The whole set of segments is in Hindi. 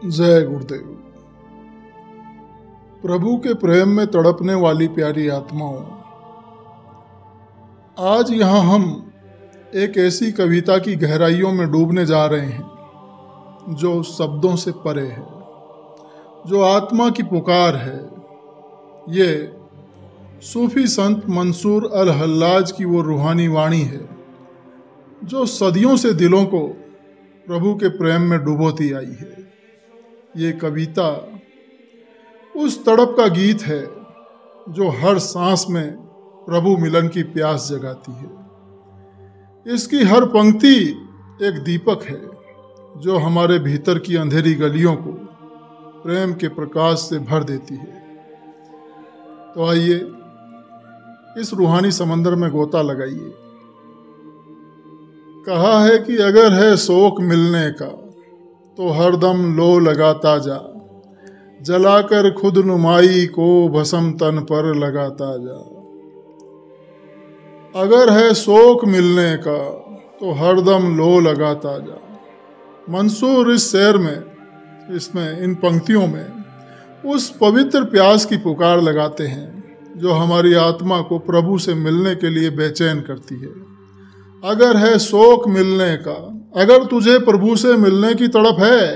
जय गुरुदेव। प्रभु के प्रेम में तड़पने वाली प्यारी आत्माओं, आज यहाँ हम एक ऐसी कविता की गहराइयों में डूबने जा रहे हैं जो शब्दों से परे है, जो आत्मा की पुकार है। ये सूफी संत मंसूर अल हल्लाज की वो रूहानी वाणी है जो सदियों से दिलों को प्रभु के प्रेम में डुबोती आई है। ये कविता उस तड़प का गीत है जो हर सांस में प्रभु मिलन की प्यास जगाती है। इसकी हर पंक्ति एक दीपक है जो हमारे भीतर की अंधेरी गलियों को प्रेम के प्रकाश से भर देती है। तो आइए इस रूहानी समंदर में गोता लगाइए। कहा है कि अगर है शौक मिलने का तो हरदम लो लगाता जा, जलाकर खुद नुमाई को भस्म तन पर लगाता जा। अगर है शौक मिलने का तो हरदम लो लगाता जा। मंसूर इस शेर में, इसमें इन पंक्तियों में उस पवित्र प्यास की पुकार लगाते हैं जो हमारी आत्मा को प्रभु से मिलने के लिए बेचैन करती है। अगर है शौक मिलने का, अगर तुझे प्रभु से मिलने की तड़प है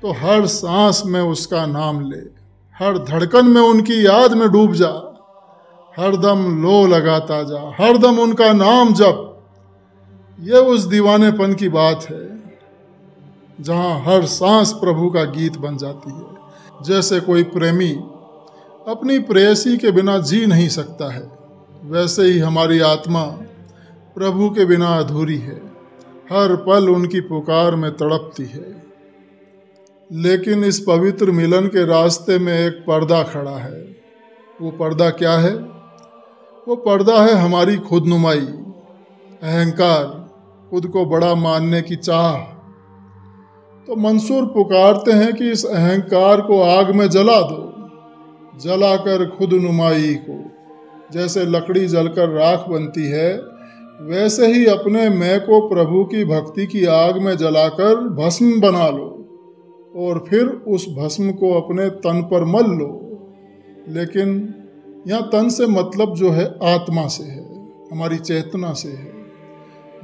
तो हर सांस में उसका नाम ले, हर धड़कन में उनकी याद में डूब जा, हरदम लो लगाता जा, हरदम उनका नाम जप। ये उस दीवानेपन की बात है जहाँ हर सांस प्रभु का गीत बन जाती है। जैसे कोई प्रेमी अपनी प्रेयसी के बिना जी नहीं सकता है, वैसे ही हमारी आत्मा प्रभु के बिना अधूरी है, हर पल उनकी पुकार में तड़पती है। लेकिन इस पवित्र मिलन के रास्ते में एक पर्दा खड़ा है। वो पर्दा क्या है? वो पर्दा है हमारी खुदनुमाई, अहंकार, खुद को बड़ा मानने की चाह। तो मंसूर पुकारते हैं कि इस अहंकार को आग में जला दो, जलाकर खुदनुमाई को। जैसे लकड़ी जलकर राख बनती है, वैसे ही अपने मैं को प्रभु की भक्ति की आग में जलाकर भस्म बना लो और फिर उस भस्म को अपने तन पर मल लो। लेकिन यहाँ तन से मतलब जो है आत्मा से है, हमारी चेतना से है।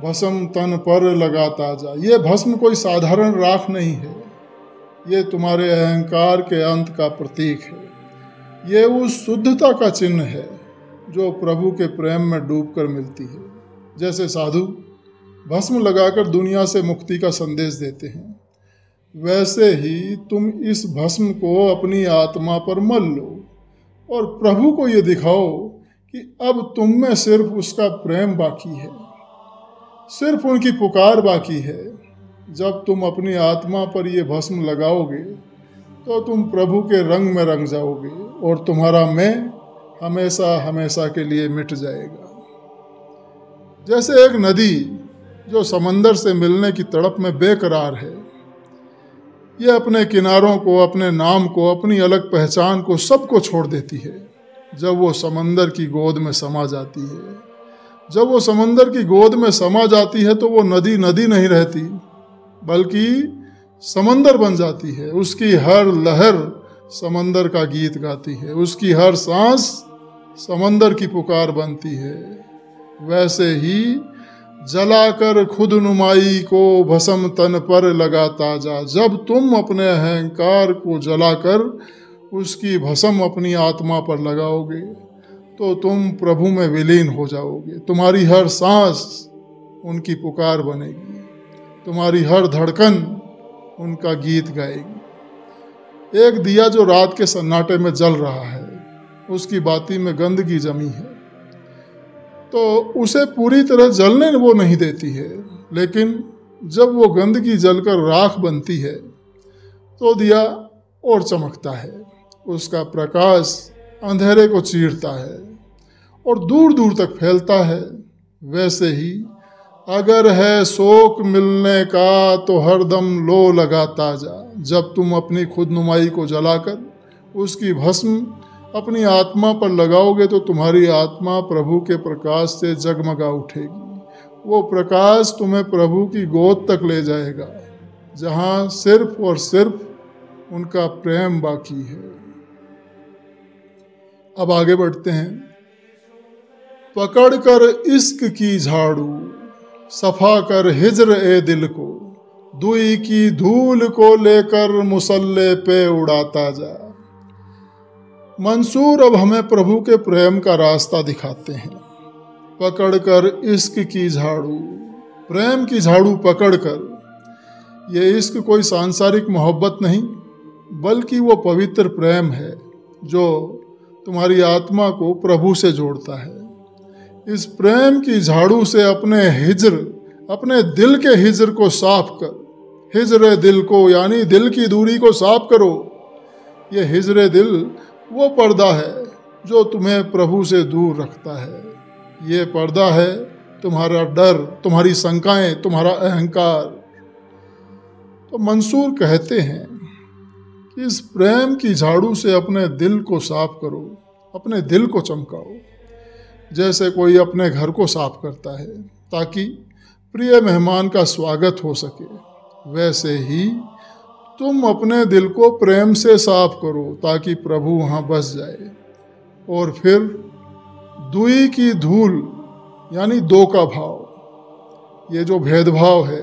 भस्म तन पर लगाता जा। ये भस्म कोई साधारण राख नहीं है, ये तुम्हारे अहंकार के अंत का प्रतीक है। ये उस शुद्धता का चिन्ह है जो प्रभु के प्रेम में डूबकर मिलती है। जैसे साधु भस्म लगाकर दुनिया से मुक्ति का संदेश देते हैं, वैसे ही तुम इस भस्म को अपनी आत्मा पर मल लो और प्रभु को ये दिखाओ कि अब तुम में सिर्फ उसका प्रेम बाकी है, सिर्फ उनकी पुकार बाकी है। जब तुम अपनी आत्मा पर ये भस्म लगाओगे तो तुम प्रभु के रंग में रंग जाओगे और तुम्हारा मैं हमेशा हमेशा के लिए मिट जाएगा। जैसे एक नदी जो समंदर से मिलने की तड़प में बेकरार है, ये अपने किनारों को, अपने नाम को, अपनी अलग पहचान को, सबको छोड़ देती है जब वो समंदर की गोद में समा जाती है। जब वो समंदर की गोद में समा जाती है तो वो नदी नदी नहीं रहती, बल्कि समंदर बन जाती है। उसकी हर लहर समंदर का गीत गाती है, उसकी हर सांस समंदर की पुकार बनती है। वैसे ही जलाकर खुद नुमाई को भस्म तन पर लगाता जा। जब तुम अपने अहंकार को जलाकर उसकी भस्म अपनी आत्मा पर लगाओगे तो तुम प्रभु में विलीन हो जाओगे। तुम्हारी हर सांस उनकी पुकार बनेगी, तुम्हारी हर धड़कन उनका गीत गाएगी। एक दिया जो रात के सन्नाटे में जल रहा है, उसकी बाती में गंदगी जमी है तो उसे पूरी तरह जलने वो नहीं देती है। लेकिन जब वो गंदगी जलकर राख बनती है तो दिया और चमकता है, उसका प्रकाश अंधेरे को चीरता है और दूर दूर तक फैलता है। वैसे ही अगर है शौक मिलने का तो हरदम लो लगाता जा। जब तुम अपनी खुदनुमाई को जलाकर उसकी भस्म अपनी आत्मा पर लगाओगे तो तुम्हारी आत्मा प्रभु के प्रकाश से जगमगा उठेगी। वो प्रकाश तुम्हें प्रभु की गोद तक ले जाएगा जहाँ सिर्फ और सिर्फ उनका प्रेम बाकी है। अब आगे बढ़ते हैं। पकड़ कर इश्क की झाड़ू, सफा कर हिज्र ए दिल को, दुई की धूल को लेकर मुसल्ले पे उड़ाता जा। मंसूर अब हमें प्रभु के प्रेम का रास्ता दिखाते हैं। पकड़ कर इश्क की झाड़ू, प्रेम की झाड़ू पकड़कर। ये इश्क कोई सांसारिक मोहब्बत नहीं, बल्कि वो पवित्र प्रेम है जो तुम्हारी आत्मा को प्रभु से जोड़ता है। इस प्रेम की झाड़ू से अपने दिल के हिज्र को साफ कर। हिज्र दिल को यानी दिल की दूरी को साफ करो। ये हिज्र दिल वो पर्दा है जो तुम्हें प्रभु से दूर रखता है। ये पर्दा है तुम्हारा डर, तुम्हारी शंकाएं, तुम्हारा अहंकार। तो मंसूर कहते हैं कि इस प्रेम की झाड़ू से अपने दिल को साफ करो, अपने दिल को चमकाओ, जैसे कोई अपने घर को साफ करता है ताकि प्रिय मेहमान का स्वागत हो सके। वैसे ही तुम अपने दिल को प्रेम से साफ करो ताकि प्रभु वहाँ बस जाए। और फिर दुई की धूल यानी दो का भाव, ये जो भेदभाव है,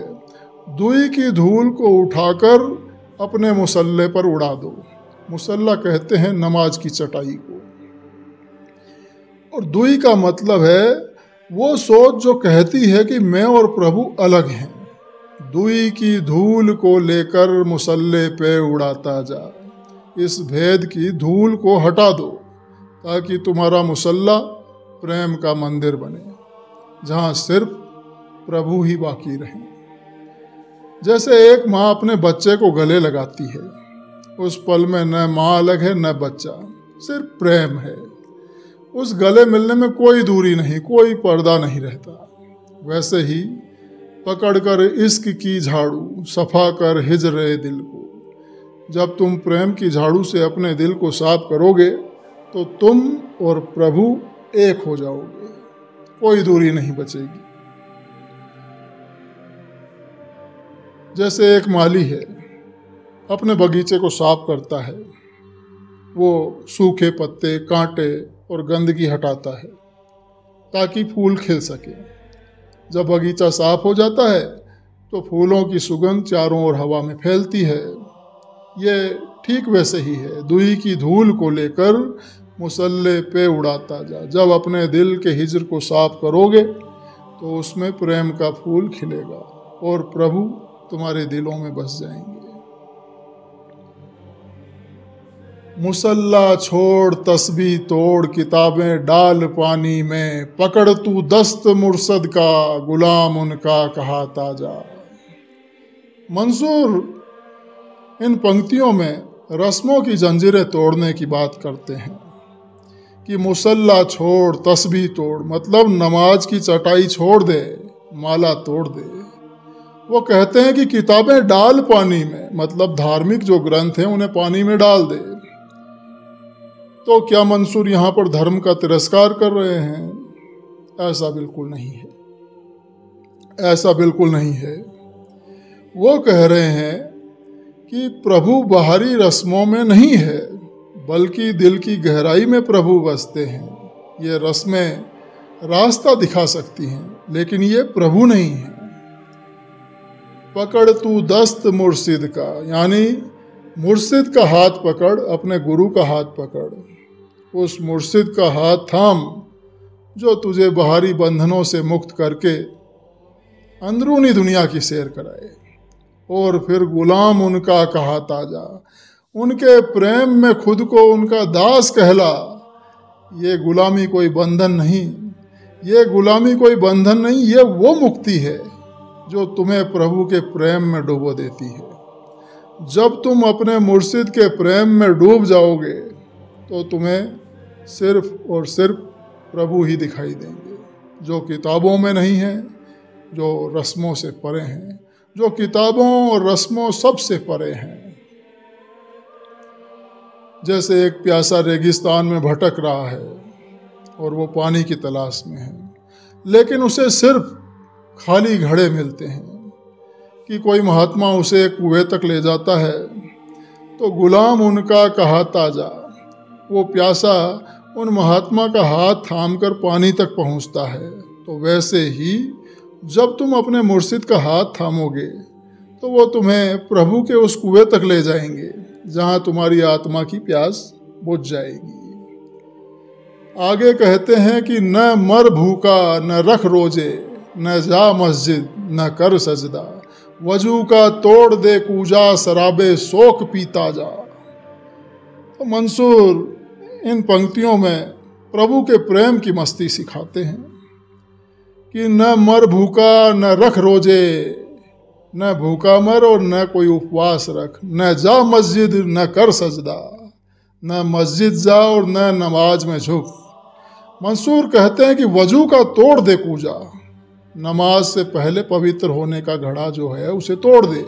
दुई की धूल को उठाकर अपने मुसल्ले पर उड़ा दो। मुसल्ला कहते हैं नमाज की चटाई को। और दुई का मतलब है वो सोच जो कहती है कि मैं और प्रभु अलग हैं। दुई की धूल को लेकर मुसल्ले पे उड़ाता जा। इस भेद की धूल को हटा दो ताकि तुम्हारा मुसल्ला प्रेम का मंदिर बने, जहाँ सिर्फ प्रभु ही बाकी रहे। जैसे एक माँ अपने बच्चे को गले लगाती है, उस पल में न माँ अलग है न बच्चा, सिर्फ प्रेम है। उस गले मिलने में कोई दूरी नहीं, कोई पर्दा नहीं रहता। वैसे ही पकड़कर इश्क की झाड़ू, सफा कर हिज्र दिल को। जब तुम प्रेम की झाड़ू से अपने दिल को साफ करोगे तो तुम और प्रभु एक हो जाओगे, कोई दूरी नहीं बचेगी। जैसे एक माली है, अपने बगीचे को साफ करता है। वो सूखे पत्ते, कांटे और गंदगी हटाता है ताकि फूल खिल सके। जब बगीचा साफ हो जाता है तो फूलों की सुगंध चारों ओर हवा में फैलती है। ये ठीक वैसे ही है, दुई की धूल को लेकर मुसल्ले पे उड़ाता जा। जब अपने दिल के हिज्र को साफ करोगे तो उसमें प्रेम का फूल खिलेगा और प्रभु तुम्हारे दिलों में बस जाएंगे। मुसल्ला छोड़ तस्बीह तोड़, किताबें डाल पानी में, पकड़ तू दस्त मुर्शद का, गुलाम उनका कहाता जा। मंसूर इन पंक्तियों में रस्मों की जंजीरें तोड़ने की बात करते हैं कि मुसल्ला छोड़ तस्बीह तोड़, मतलब नमाज की चटाई छोड़ दे, माला तोड़ दे। वो कहते हैं कि किताबें डाल पानी में, मतलब धार्मिक जो ग्रंथ हैं उन्हें पानी में डाल दे। तो क्या मंसूर यहाँ पर धर्म का तिरस्कार कर रहे हैं? ऐसा बिल्कुल नहीं है, ऐसा बिल्कुल नहीं है। वो कह रहे हैं कि प्रभु बाहरी रस्मों में नहीं है, बल्कि दिल की गहराई में प्रभु बसते हैं। ये रस्में रास्ता दिखा सकती हैं, लेकिन ये प्रभु नहीं है। पकड़ तू दस्त मुर्शिद का, यानी मुर्शिद का हाथ पकड़, अपने गुरु का हाथ पकड़। उस मुर्शिद का हाथ थाम जो तुझे बाहरी बंधनों से मुक्त करके अंदरूनी दुनिया की सैर कराए। और फिर गुलाम उनका कहाता जा, उनके प्रेम में खुद को उनका दास कहला। ये गुलामी कोई बंधन नहीं, ये गुलामी कोई बंधन नहीं, ये वो मुक्ति है जो तुम्हें प्रभु के प्रेम में डुबो देती है। जब तुम अपने मुर्शिद के प्रेम में डूब जाओगे तो तुम्हें सिर्फ और सिर्फ प्रभु ही दिखाई देंगे, जो किताबों में नहीं है, जो रस्मों से परे हैं, जो किताबों और रस्मों सब से परे हैं। जैसे एक प्यासा रेगिस्तान में भटक रहा है और वो पानी की तलाश में है, लेकिन उसे सिर्फ खाली घड़े मिलते हैं। कि कोई महात्मा उसे कुएं तक ले जाता है तो गुलाम उनका कहाता जा, वो प्यासा उन महात्मा का हाथ थामकर पानी तक पहुंचता है। तो वैसे ही जब तुम अपने मुर्शिद का हाथ थामोगे तो वो तुम्हें प्रभु के उस कुएं तक ले जाएंगे जहां तुम्हारी आत्मा की प्यास बुझ जाएगी। आगे कहते हैं कि न मर भूखा न रख रोजे, न जा मस्जिद न कर सजदा, वजू का तोड़ दे कूजा, शराबे शोक पीता जा। तो मंसूर इन पंक्तियों में प्रभु के प्रेम की मस्ती सिखाते हैं कि न मर भूखा न रख रोजे, न भूखा मर और न कोई उपवास रख, न जा मस्जिद न कर सजदा, न मस्जिद जा और न नमाज में झुक। मंसूर कहते हैं कि वजू का तोड़ दे कूजा, नमाज से पहले पवित्र होने का घड़ा जो है उसे तोड़ दे।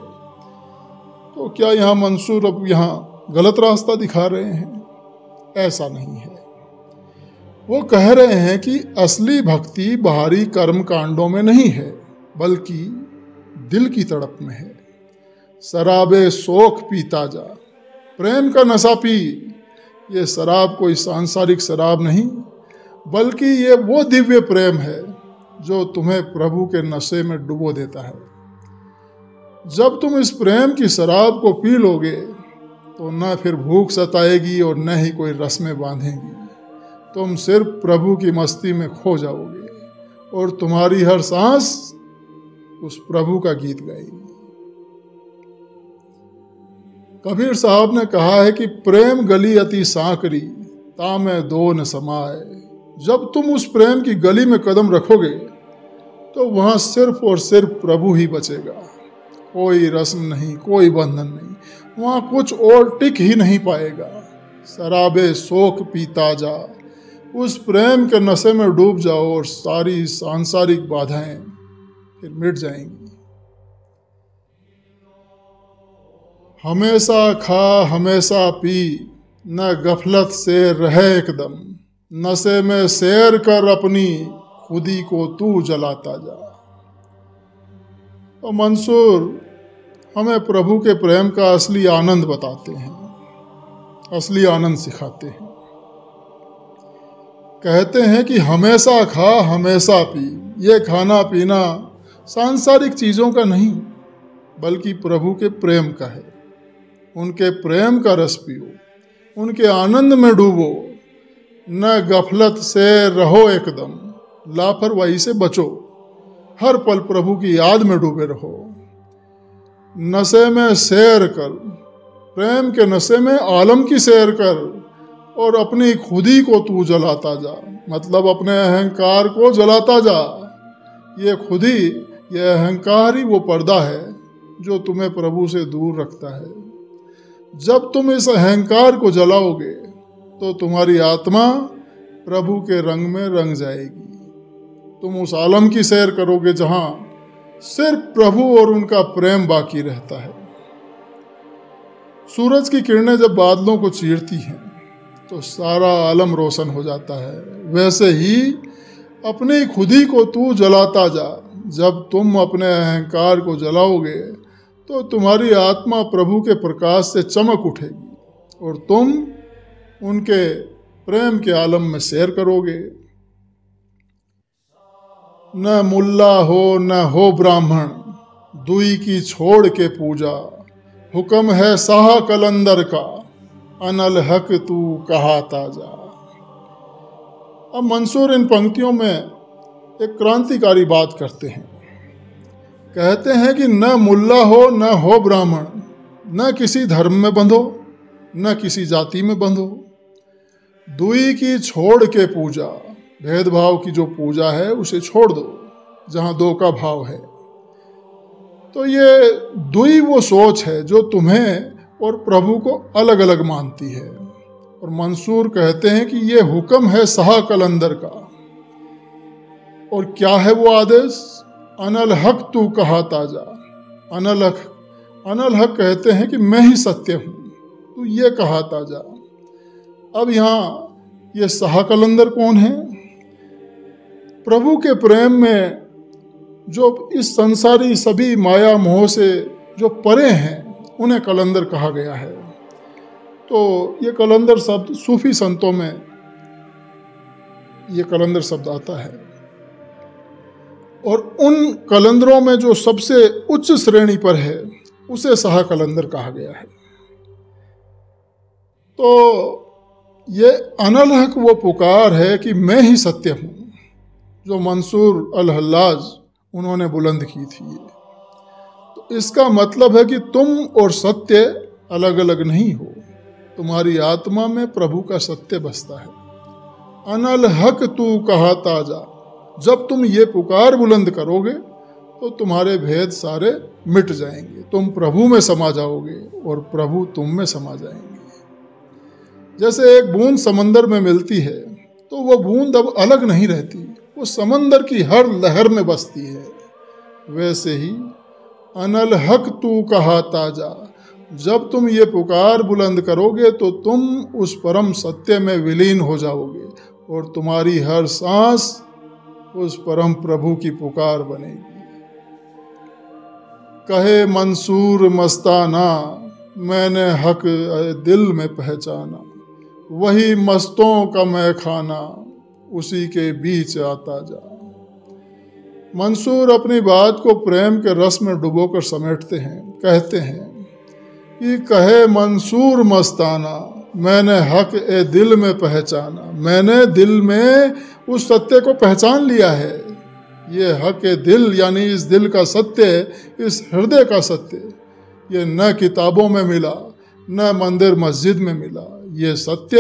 तो क्या यहाँ मंसूर अब यहाँ गलत रास्ता दिखा रहे हैं? ऐसा नहीं है। वो कह रहे हैं कि असली भक्ति बाहरी कर्म कांडों में नहीं है बल्कि दिल की तड़प में है। शराबे शोक पीता जा, प्रेम का नशा पी। ये शराब कोई सांसारिक शराब नहीं बल्कि ये वो दिव्य प्रेम है जो तुम्हें प्रभु के नशे में डुबो देता है। जब तुम इस प्रेम की शराब को पी लोगे तो न फिर भूख सताएगी और न ही कोई रस्में बांधेगी। तुम सिर्फ प्रभु की मस्ती में खो जाओगे और तुम्हारी हर सांस उस प्रभु का गीत गाएगी। कबीर साहब ने कहा है कि प्रेम गली अति सांकरी, तामे दो न समाए। जब तुम उस प्रेम की गली में कदम रखोगे तो वहाँ सिर्फ और सिर्फ प्रभु ही बचेगा। कोई रस्म नहीं, कोई बंधन नहीं, वहाँ कुछ और टिक ही नहीं पाएगा। शराबे शोक पीता जा, उस प्रेम के नशे में डूब जाओ और सारी सांसारिक बाधाएं फिर मिट जाएंगी। हमेशा खा हमेशा पी, न गफलत से रहे एकदम, नशे में सैर कर अपनी खुदी को तू जलाता जा। तो मंसूर हमें प्रभु के प्रेम का असली आनंद बताते हैं, असली आनंद सिखाते हैं। कहते हैं कि हमेशा खा हमेशा पी। ये खाना पीना सांसारिक चीज़ों का नहीं बल्कि प्रभु के प्रेम का है। उनके प्रेम का रस पियो, उनके आनंद में डूबो। न गफलत से रहो एकदम, लापरवाही से बचो। हर पल प्रभु की याद में डूबे रहो। नशे में सैर कर, प्रेम के नशे में आलम की सैर कर और अपनी खुदी को तू जलाता जा, मतलब अपने अहंकार को जलाता जा। ये खुदी, ये अहंकार ही वो पर्दा है जो तुम्हें प्रभु से दूर रखता है। जब तुम इस अहंकार को जलाओगे तो तुम्हारी आत्मा प्रभु के रंग में रंग जाएगी। तुम उस आलम की सैर करोगे जहां सिर्फ प्रभु और उनका प्रेम बाकी रहता है। सूरज की किरणें जब बादलों को चीरती हैं तो सारा आलम रोशन हो जाता है। वैसे ही अपनी खुदी को तू जलाता जा। जब तुम अपने अहंकार को जलाओगे तो तुम्हारी आत्मा प्रभु के प्रकाश से चमक उठेगी और तुम उनके प्रेम के आलम में सैर करोगे। न मुल्ला हो न हो ब्राह्मण, दुई की छोड़ के पूजा, हुक्म है शाह कलंदर का, अनल हक तू कहाता जा। अब मंसूर इन पंक्तियों में एक क्रांतिकारी बात करते हैं। कहते हैं कि न मुल्ला हो न हो ब्राह्मण, न किसी धर्म में बंधो न किसी जाति में बंधो। दुई की छोड़ के पूजा, भेदभाव की जो पूजा है उसे छोड़ दो जहाँ दो का भाव है। तो ये दुई वो सोच है जो तुम्हें और प्रभु को अलग अलग मानती है। और मंसूर कहते हैं कि ये हुक्म है शाह कलंदर का। और क्या है वो आदेश? अनल हक तू कहाता जा। अनल हक कहते हैं कि मैं ही सत्य हूँ, तू ये कहाता जा। अब यहाँ ये शाह कलंदर कौन है? प्रभु के प्रेम में जो इस संसारी सभी माया मोह से जो परे हैं, उन्हें कलंदर कहा गया है। तो ये कलंदर शब्द सूफी संतों में ये कलंदर शब्द आता है, और उन कलंदरों में जो सबसे उच्च श्रेणी पर है उसे शाह कलंदर कहा गया है। तो ये अनलहक वो पुकार है कि मैं ही सत्य हूँ, जो मंसूर अल हल्लाज उन्होंने बुलंद की थी। तो इसका मतलब है कि तुम और सत्य अलग अलग नहीं हो, तुम्हारी आत्मा में प्रभु का सत्य बसता है। अनल हक तू कहा ताजा, जब तुम ये पुकार बुलंद करोगे तो तुम्हारे भेद सारे मिट जाएंगे, तुम प्रभु में समा जाओगे और प्रभु तुम में समा जाएंगे। जैसे एक बूंद समंदर में मिलती है तो वह बूंद अब अलग नहीं रहती, वो समंदर की हर लहर में बसती है। वैसे ही अनल हक तू कहा ताजा, जब तुम ये पुकार बुलंद करोगे तो तुम उस परम सत्य में विलीन हो जाओगे और तुम्हारी हर सांस उस परम प्रभु की पुकार बनेगी। कहे मंसूर मस्ताना, मैंने हक दिल में पहचाना, वही मस्तों का मैं खाना, उसी के बीच आता जा। मंसूर अपनी बात को प्रेम के रस में डुबोकर समेटते हैं, कहते हैं कि कहे मंसूर मस्ताना, मैंने हक ए दिल में पहचाना, मैंने दिल में उस सत्य को पहचान लिया है। ये हक ए दिल यानी इस दिल का सत्य, इस हृदय का सत्य, ये न किताबों में मिला न मंदिर मस्जिद में मिला, ये सत्य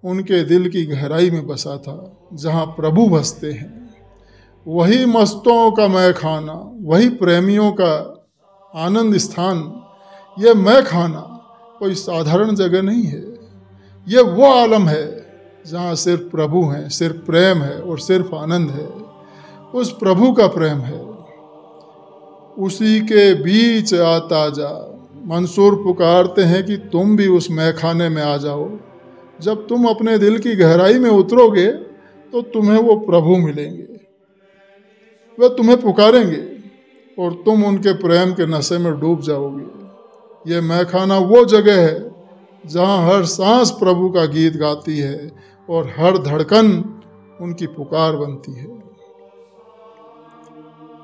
उनके दिल की गहराई में बसा था, जहाँ प्रभु बसते हैं। वही मस्तों का मैं खाना, वही प्रेमियों का आनंद स्थान। ये मैं खाना कोई साधारण जगह नहीं है, ये वो आलम है जहाँ सिर्फ प्रभु हैं, सिर्फ प्रेम है और सिर्फ आनंद है। उस प्रभु का प्रेम है, उसी के बीच आता जा। मंसूर पुकारते हैं कि तुम भी उस मैखाने में आ जाओ। जब तुम अपने दिल की गहराई में उतरोगे तो तुम्हें वो प्रभु मिलेंगे, वे तुम्हें पुकारेंगे और तुम उनके प्रेम के नशे में डूब जाओगे। ये मैखाना वो जगह है जहाँ हर सांस प्रभु का गीत गाती है और हर धड़कन उनकी पुकार बनती है।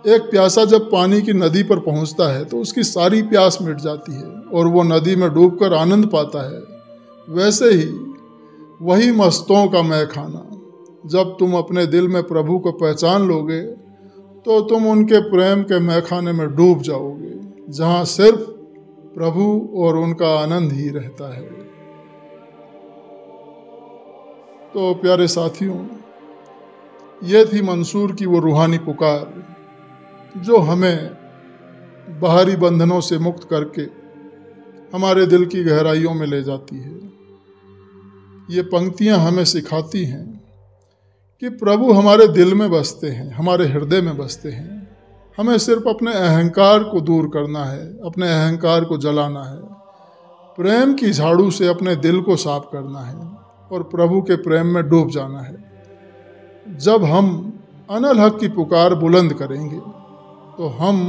एक प्यासा जब पानी की नदी पर पहुंचता है तो उसकी सारी प्यास मिट जाती है और वो नदी में डूबकर आनंद पाता है। वैसे ही वही मस्तों का मैखाना, जब तुम अपने दिल में प्रभु को पहचान लोगे तो तुम उनके प्रेम के मैखाने में डूब जाओगे, जहाँ सिर्फ प्रभु और उनका आनंद ही रहता है। तो प्यारे साथियों, ये थी मंसूर की वो रूहानी पुकार जो हमें बाहरी बंधनों से मुक्त करके हमारे दिल की गहराइयों में ले जाती है। ये पंक्तियाँ हमें सिखाती हैं कि प्रभु हमारे दिल में बसते हैं, हमारे हृदय में बसते हैं। हमें सिर्फ अपने अहंकार को दूर करना है, अपने अहंकार को जलाना है, प्रेम की झाड़ू से अपने दिल को साफ करना है और प्रभु के प्रेम में डूब जाना है। जब हम अनल हक की पुकार बुलंद करेंगे तो हम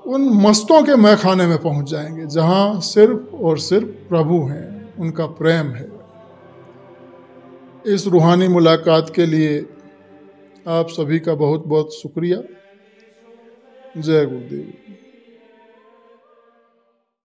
उन मस्तों के मैखाने में पहुंच जाएंगे जहां सिर्फ और सिर्फ प्रभु हैं, उनका प्रेम है। इस रूहानी मुलाकात के लिए आप सभी का बहुत बहुत शुक्रिया। जय गुरुदेव।